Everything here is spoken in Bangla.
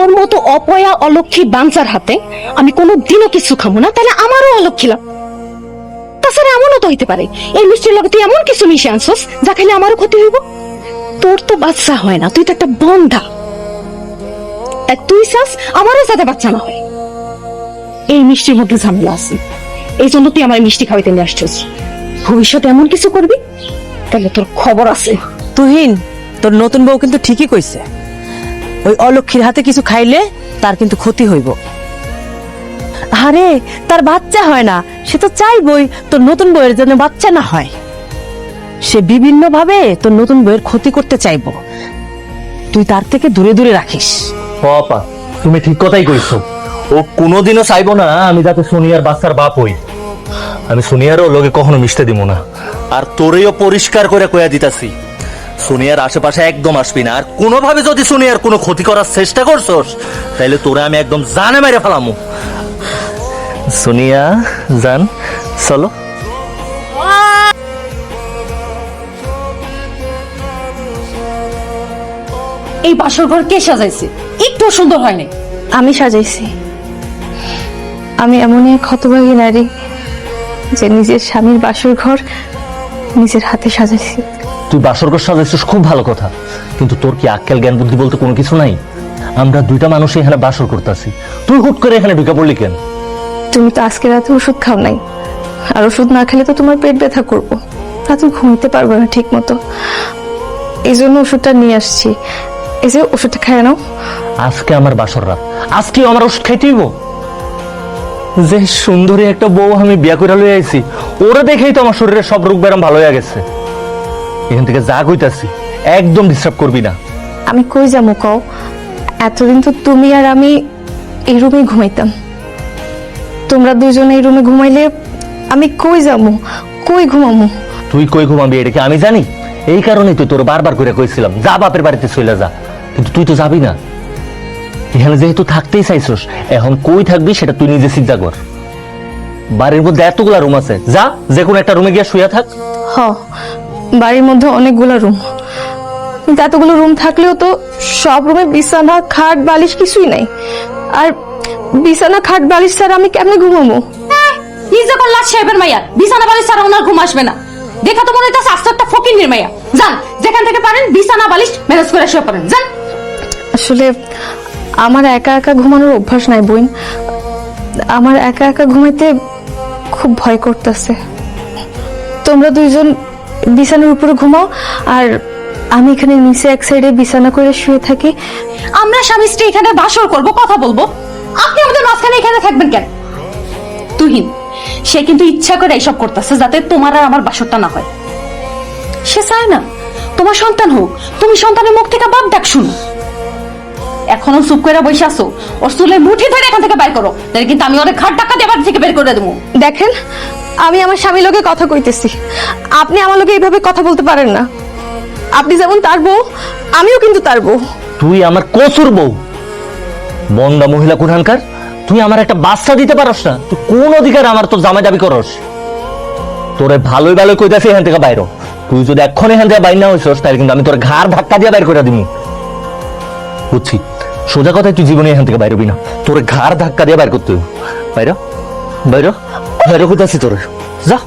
তোর মতো অপয়া অলক্ষী বাঞ্চার হাতে আমি কোনোদিনও কিছু খাবো না, তাহলে আমারও অলক্ষী লাভ। তাছাড়া এমনও তো হইতে পারে এই মিষ্টির লগে তুই এমন কিছু মিশে আনছস যা খেলে আমারও ক্ষতি হইব। তোর তো বাচ্চা হয় না, তুই তো একটা বন্ধা। তাই তুই চাস আমারও যাতে বাচ্চা না হয়। এই মিষ্টির মধ্যে ঝামেলা আছে, এই জন্য তুই আমার মিষ্টি খাওয়াইতে নিয়ে আসছিস। ভবিষ্যতে এমন কিছু করবি তাহলে তোর খবর আছে। তুহিন, তোর নতুন বউ কিন্তু ঠিকই কইছে, ওই অলক্ষীর হাতে কিছু খাইলে তার কিন্তু ক্ষতি হইব। আরে তার বাচ্চা হয় না, সে তো চাইবই তোর নতুন বউয়ের জন্য বাচ্চা না হয়। সে বিভিন্ন ভাবে তোর নতুন বউয়ের ক্ষতি করতে চাইবো, তুই তার থেকে দূরে দূরে রাখিস। আপা তুমি ঠিক কথাই কইছো, ও কোনোদিনও চাইবো না আমি যাতে সোনিয়ার বাচ্চার বাপ হই। আমি সোনিয়ারও লোকে কখনো মিশতে দিব না। আর তোরেও পরিষ্কার করে কইয়া দিতাছি, সোনিয়ার আশেপাশে একদম আসবি না। আর কোনোভাবে যদি সোনিয়ার কোনো ক্ষতি করার চেষ্টা করছস তাইলে তোরে আমি একদম জানে মেরে ফেলামু। সোনিয়া জান, চলো। এই বাসর ঘর কে সাজাইছে? একটু সুন্দর হয়নি। আমি সাজাইছি। আমি এমনই এক হতভাগী নারী যে নিজের স্বামীর বাসর ঘর নিজের হাতে সাজাইছি। তুই বাসর ঘর সাজাইছিস, খুব ভালো কথা, কিন্তু তোর কি আক্কেল জ্ঞান বুদ্ধি বলতে কোনো কিছু নাই? আমরা দুইটা মানুষ এখানে বাসর করতেছি, তুই হুট করে এখানে ঢুকে পড়লি কেন? তুমি তো আজকে রাতে ওষুধ খাও নাই, আর ওষুধ না খেলে তো তোমার পেট ব্যথা করবো, তা তুমি ঘুমাইতে পারবে না ঠিক মতো। এই জন্য ওষুধটা নিয়ে আসছি। এই যে ওষুধটা খেয়ে নাও। আজকে আমার বাসর রাত, আজকেও আমার ওষুধ খাইতে হইব? যে সুন্দরী একটা বউ আমি বিয়া করে লই আইছি, ওরা দেখেই তো আমার শরীরের সব রোগ ব্যায়াম ভালো হয়ে গেছে। এখান থেকে যা কইতাছি একদম ডিস্টার্ব করবি না। আমি কই যাবো কও? এতদিন তো তুমি আর আমি এই রুমে ঘুমাইতাম। তোমরা দুজনে এই রুমে ঘুমাইলে আমি কই যাবো, কই ঘুমামো? তুই কই ঘুমাবি এটা কি আমি জানি? এই কারণেই তো তোর বারবার করে কইছিলাম যা বাপের বাড়িতে চলে যা, কিন্তু তুই তো যাবি না। এখানে যেহেতু থাকতেই চাইছস, এখন কই থাকবি সেটা তুই নিজে চিন্তা কর। বাড়ির মধ্যে এতগুলা রুম আছে, যা যে কোনো একটা রুমে গিয়ে শুয়ে থাক। হ, বাড়ির মধ্যে অনেকগুলো রুম, কিন্তু এতগুলো রুম থাকলেও তো সব রুমে বিছানা খাট বালিশ কিছুই নাই। আর বিছানা খাট বালিশ ছাড়া আমি কেমনে ঘুমাবো? নিজে করলা সাহেবের মাইয়া, বিছানা বালিশ ছাড়া ওনার ঘুম আসবে না। দেখা তো মনে হইতাছে আস্তে একটা ফকিন্নির মাইয়া। যান, যেখান থেকে পারেন বিছানা বালিশ ম্যানেজ করে শুয়ে পড়েন, যান। আসলে আমার একা একা ঘুমানোর অভ্যাস নাই বোন। আমার একা একা ঘুমাইতে খুব ভয় করতেছে। তোমরা দুইজন বিছানার উপরে ঘুমাও, আর আমি এখানে নিচে এক সাইডে বিছানা করে শুয়ে থাকি। আমরা স্বামী স্ত্রী এখানে বাসর করব, কথা বলবো, আপনি আমাদের মাঝখানে এখানে থাকবেন কেন? তুহিন, সে কিন্তু ইচ্ছা করে এইসব করতেছে যাতে তোমার আর আমার বাসরটা না হয়। সে চায় না তোমার সন্তান হোক, তুমি সন্তানের মুখ থেকে বাপ ডাক শুনো। এখনো চুপ করে বসে আছো, ওর চুলে মুঠি ধরে এখান থেকে বাইর করো, তাহলে কিন্তু আমি ওদের ঘাট টাকা দিয়ে বাড়ি থেকে বের করে দেবো। দেখেন, আমি আমার স্বামীর লোকে কথা কইতেছি, আপনি আমার লোকে এইভাবে কথা বলতে পারেন না। আপনি যেমন তার বউ, আমিও কিন্তু তার বউ। তুই আমার কসুর বউ, বন্দা মহিলা কোরআনকার, তুই আমার একটা বাচ্চা দিতে পারস না? তুই কোন অধিকার আমার তোর জামাই দাবি করস? তোরে ভালোই ভালোই কইতাছি এখান থেকে বাইরো। তুই যদি এখন এখান থেকে বাইর না হইছস তাহলে কিন্তু আমি তোর ঘাড় ধাক্কা দিয়ে বাইর করে দিবি। বুঝছি, সোজা কথায় তুই জীবনে এখান থেকে বাইরবি না, তোর ঘাড় ধাক্কা দিয়ে বাইর করতে হইব। বাইরো বাইরো বাইরো কইতাছি তোরে, যা।